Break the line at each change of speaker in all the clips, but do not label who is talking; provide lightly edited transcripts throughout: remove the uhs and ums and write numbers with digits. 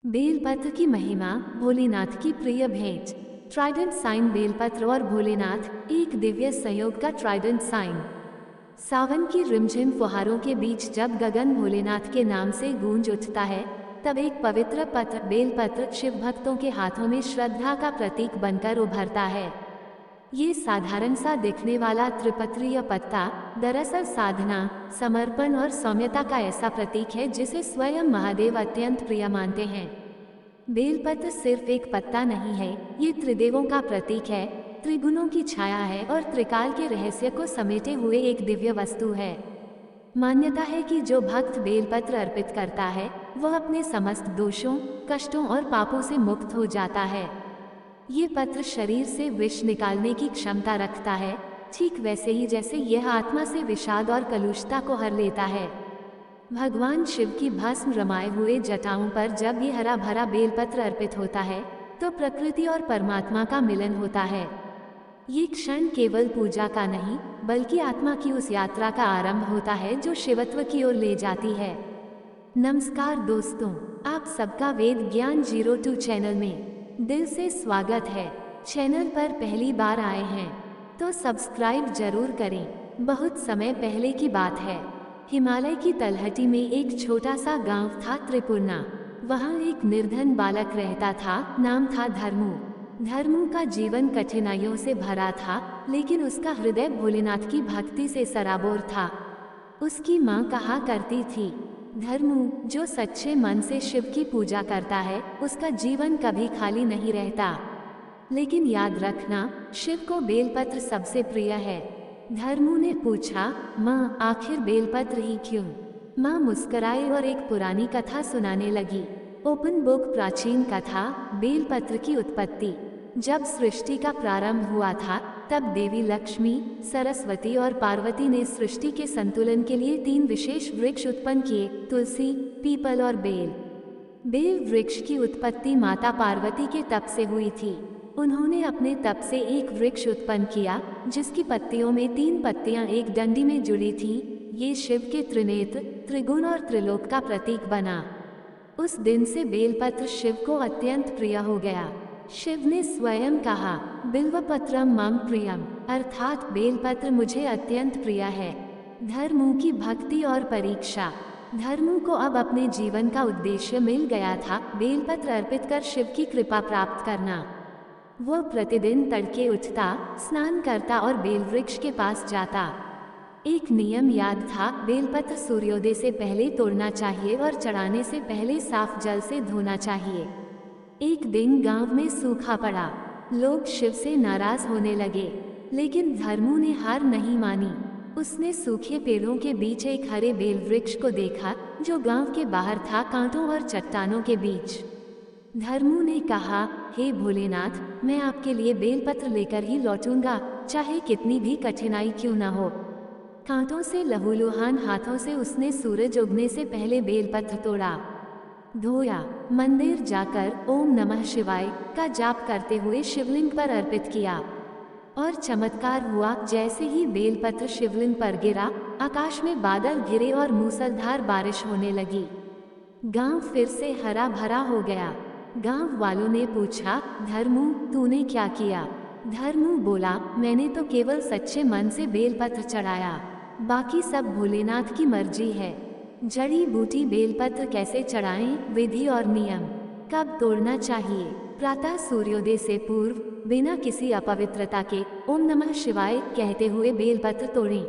बेलपत्र की महिमा। भोलेनाथ की प्रिय भेंट। Trident sign. बेलपत्र और भोलेनाथ एक दिव्य संयोग का ट्राइडेंट साइन। सावन की रिमझिम फुहारों के बीच जब गगन भोलेनाथ के नाम से गूंज उठता है, तब एक पवित्र पत्र बेलपत्र शिव भक्तों के हाथों में श्रद्धा का प्रतीक बनकर उभरता है। ये साधारण सा दिखने वाला त्रिपत्रीय पत्ता दरअसल साधना, समर्पण और सौम्यता का ऐसा प्रतीक है जिसे स्वयं महादेव अत्यंत प्रिय मानते हैं। बेलपत्र सिर्फ एक पत्ता नहीं है, ये त्रिदेवों का प्रतीक है, त्रिगुणों की छाया है और त्रिकाल के रहस्य को समेटे हुए एक दिव्य वस्तु है। मान्यता है कि जो भक्त बेलपत्र अर्पित करता है, वह अपने समस्त दोषों, कष्टों और पापों से मुक्त हो जाता है। ये पत्र शरीर से विष निकालने की क्षमता रखता है, ठीक वैसे ही जैसे यह आत्मा से विषाद और कलुषता को हर लेता है। भगवान शिव की भस्म रमाए हुए जटाओं पर जब ये हरा भरा बेलपत्र अर्पित होता है, तो प्रकृति और परमात्मा का मिलन होता है। ये क्षण केवल पूजा का नहीं, बल्कि आत्मा की उस यात्रा का आरंभ होता है जो शिवत्व की ओर ले जाती है। नमस्कार दोस्तों, आप सबका वेद ज्ञान 02 चैनल में दिल से स्वागत है। चैनल पर पहली बार आए हैं तो सब्सक्राइब जरूर करें। बहुत समय पहले की बात है, हिमालय की तलहटी में एक छोटा सा गांव था, त्रिपुर्णा। वहाँ एक निर्धन बालक रहता था, नाम था धर्मू। धर्मू का जीवन कठिनाइयों से भरा था, लेकिन उसका हृदय भोलेनाथ की भक्ति से सराबोर था। उसकी माँ कहा करती थी, धर्मू जो सच्चे मन से शिव की पूजा करता है, उसका जीवन कभी खाली नहीं रहता। लेकिन याद रखना, शिव को बेलपत्र सबसे प्रिय है। धर्मू ने पूछा, माँ आखिर बेलपत्र ही क्यों? माँ मुस्कराए और एक पुरानी कथा सुनाने लगी। ओपन बुक प्राचीन कथा, बेलपत्र की उत्पत्ति। जब सृष्टि का प्रारंभ हुआ था, तब देवी लक्ष्मी, सरस्वती और पार्वती ने सृष्टि के संतुलन के लिए 3 विशेष वृक्ष उत्पन्न किए, तुलसी, पीपल और बेल। बेल वृक्ष की उत्पत्ति माता पार्वती के तप से हुई थी। उन्होंने अपने तप से एक वृक्ष उत्पन्न किया, जिसकी पत्तियों में 3 पत्तियां एक डंडी में जुड़ी थीं। ये शिव के त्रिनेत्र, त्रिगुण और त्रिलोक का प्रतीक बना। उस दिन से बेलपत्र शिव को अत्यंत प्रिय हो गया। शिव ने स्वयं कहा, बिल्वपत्रम मम प्रियम, अर्थात बेलपत्र मुझे अत्यंत प्रिय है। धर्मू की भक्ति और परीक्षा। धर्मू को अब अपने जीवन का उद्देश्य मिल गया था, बेलपत्र अर्पित कर शिव की कृपा प्राप्त करना। वह प्रतिदिन तड़के उठता, स्नान करता और बेल वृक्ष के पास जाता। एक नियम याद था, बेलपत्र सूर्योदय से पहले तोड़ना चाहिए और चढ़ाने से पहले साफ जल से धोना चाहिए। एक दिन गांव में सूखा पड़ा, लोग शिव से नाराज होने लगे, लेकिन धर्मू ने हार नहीं मानी। उसने सूखे पेड़ों के बीच एक हरे बेल वृक्ष को देखा, जो गांव के बाहर था, कांटों और चट्टानों के बीच। धर्मू ने कहा, हे भोलेनाथ, मैं आपके लिए बेलपत्र लेकर ही लौटूंगा, चाहे कितनी भी कठिनाई क्यों न हो। कांटों से लहूलुहान हाथों से उसने सूरज उगने से पहले बेलपत्र तोड़ा, धोया, मंदिर जाकर ओम नमः शिवाय का जाप करते हुए शिवलिंग पर अर्पित किया। और चमत्कार हुआ, जैसे ही बेलपत्र शिवलिंग पर गिरा, आकाश में बादल घिरे और मूसलधार बारिश होने लगी। गांव फिर से हरा भरा हो गया। गांव वालों ने पूछा, धर्मू तूने क्या किया? धर्मू बोला, मैंने तो केवल सच्चे मन से बेलपत्र चढ़ाया, बाकी सब भोलेनाथ की मर्जी है। जड़ी बूटी बेलपत्र कैसे चढ़ाएं, विधि और नियम, कब तोड़ना चाहिए, प्रातः सूर्योदय से पूर्व बिना किसी अपवित्रता के ओम नमः शिवाय कहते हुए बेलपत्र तोड़ें।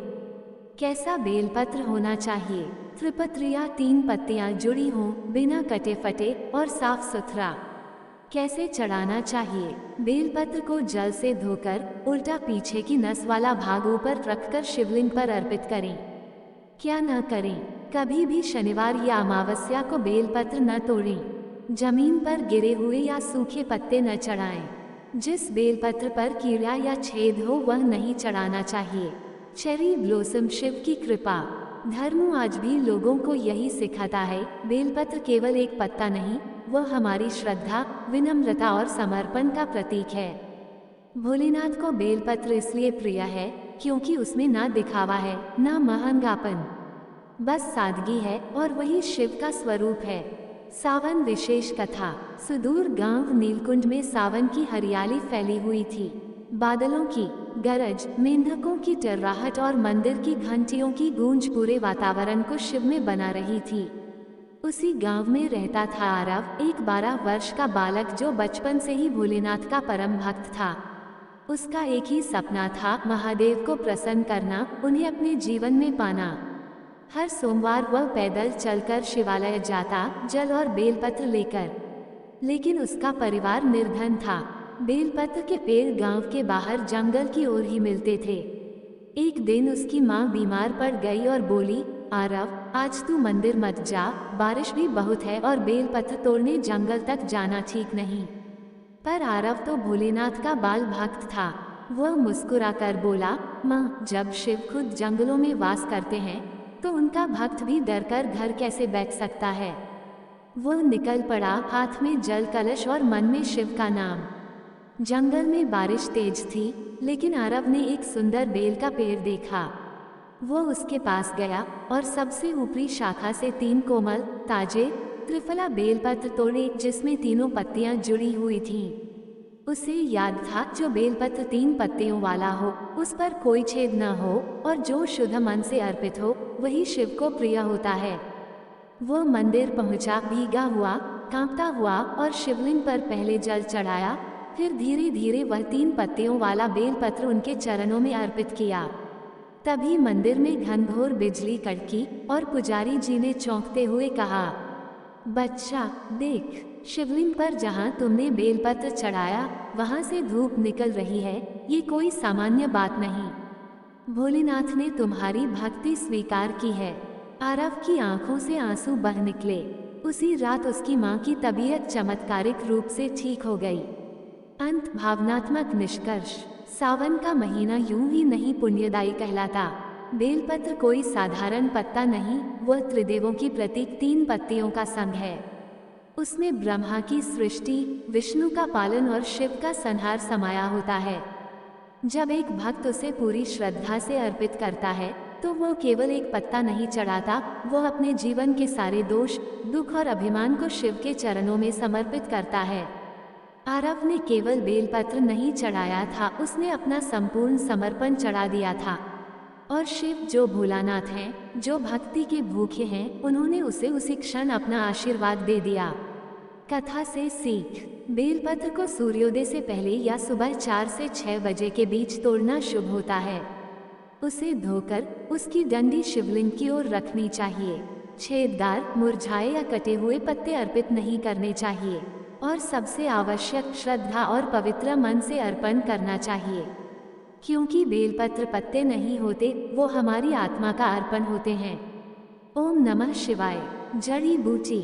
कैसा बेलपत्र होना चाहिए? त्रिपत्रिया 3 पत्तियां जुड़ी हों, बिना कटे फटे और साफ सुथरा। कैसे चढ़ाना चाहिए? बेलपत्र को जल से धोकर उल्टा पीछे की नस वाला भाग ऊपर रखकर शिवलिंग पर अर्पित करें। क्या न करें? कभी भी शनिवार या अमावस्या को बेलपत्र न तोड़ें। जमीन पर गिरे हुए या सूखे पत्ते न चढ़ाएं। जिस बेलपत्र पर कीड़ा या छेद हो वह नहीं चढ़ाना चाहिए। चेरी ब्लॉसम शिव की कृपा। धर्मू आज भी लोगों को यही सिखाता है, बेलपत्र केवल एक पत्ता नहीं, वह हमारी श्रद्धा, विनम्रता और समर्पण का प्रतीक है। भोलेनाथ को बेलपत्र इसलिए प्रिय है क्योंकि उसमें ना दिखावा है, ना महंगापन, बस सादगी है, और वही शिव का स्वरूप है। सावन विशेष कथा। सुदूर गांव नीलकुंड में सावन की हरियाली फैली हुई थी। बादलों की गरज, मेंढकों की टर्राहट और मंदिर की घंटियों की गूंज पूरे वातावरण को शिव में बना रही थी। उसी गांव में रहता था आरव, एक 12 वर्ष का बालक जो बचपन से ही भोलेनाथ का परम भक्त था। उसका एक ही सपना था, महादेव को प्रसन्न करना, उन्हें अपने जीवन में पाना। हर सोमवार वह पैदल चलकर शिवालय जाता, जल और बेलपत्र लेकर। लेकिन उसका परिवार निर्धन था। बेलपत्र के पेड़ गांव के बाहर जंगल की ओर ही मिलते थे। एक दिन उसकी माँ बीमार पड़ गई और बोली, आरव, आज तू मंदिर मत जा, बारिश भी बहुत है और बेलपत्र तोड़ने जंगल तक जाना ठीक नहीं। पर आरव तो भोलेनाथ का बाल भक्त था। वह मुस्कुराकर बोला, माँ, जब शिव खुद जंगलों में वास करते हैं तो उनका भक्त भी डरकर घर कैसे बैठ सकता है। वह निकल पड़ा, हाथ में जल कलश और मन में शिव का नाम। जंगल में बारिश तेज थी, लेकिन आरव ने एक सुंदर बेल का पेड़ देखा। वो उसके पास गया और सबसे ऊपरी शाखा से 3 कोमल, ताजे, त्रिफला बेलपत्र तोड़े, जिसमें तीनों पत्तियां जुड़ी हुई थीं। उसे याद था, जो बेलपत्र 3 पत्तियों वाला हो, उस पर कोई छेद न हो और जो शुद्ध मन से अर्पित हो, वही शिव को प्रिय होता है। वो मंदिर पहुंचा, भीगा हुआ, कांपता हुआ, और शिवलिंग पर पहले जल चढ़ाया। फिर धीरे धीरे वह 3 पत्तियों वाला बेलपत्र उनके चरणों में अर्पित किया। तभी मंदिर में घनघोर बिजली कड़की और पुजारी जी ने चौंकते हुए कहा, बच्चा देख, शिवलिंग पर जहाँ तुमने बेलपत्र चढ़ाया वहाँ से धूप निकल रही है। ये कोई सामान्य बात नहीं। भोलेनाथ ने तुम्हारी भक्ति स्वीकार की है। आरव की आंखों से आंसू बह निकले। उसी रात उसकी माँ की तबीयत चमत्कारिक रूप से ठीक हो गई। अंत भावनात्मक निष्कर्ष। सावन का महीना यूं ही नहीं पुण्यदायी कहलाता। बेलपत्र कोई साधारण पत्ता नहीं, वह त्रिदेवों की प्रतीक 3 पत्तियों का संघ है। उसमें ब्रह्मा की सृष्टि, विष्णु का पालन और शिव का संहार समाया होता है। जब एक भक्त उसे पूरी श्रद्धा से अर्पित करता है तो वो केवल एक पत्ता नहीं चढ़ाता, वो अपने जीवन के सारे दोष, दुख और अभिमान को शिव के चरणों में समर्पित करता है। आरव ने केवल बेलपत्र नहीं चढ़ाया था, उसने अपना संपूर्ण समर्पण चढ़ा दिया था। और शिव जो भोलानाथ हैं, जो भक्ति के भूखे हैं, उन्होंने उसे उसी क्षण अपना आशीर्वाद दे दिया। कथा से सीख। बेलपत्र को सूर्योदय से पहले या सुबह 4 से 6 बजे के बीच तोड़ना शुभ होता है। उसे धोकर उसकी डंडी शिवलिंग की ओर रखनी चाहिए। छेददार, मुरझाए या कटे हुए पत्ते अर्पित नहीं करने चाहिए। और सबसे आवश्यक, श्रद्धा और पवित्र मन से अर्पण करना चाहिए, क्योंकि बेलपत्र पत्ते नहीं होते, वो हमारी आत्मा का अर्पण होते हैं। ओम नमः शिवाय। जड़ी बूटी।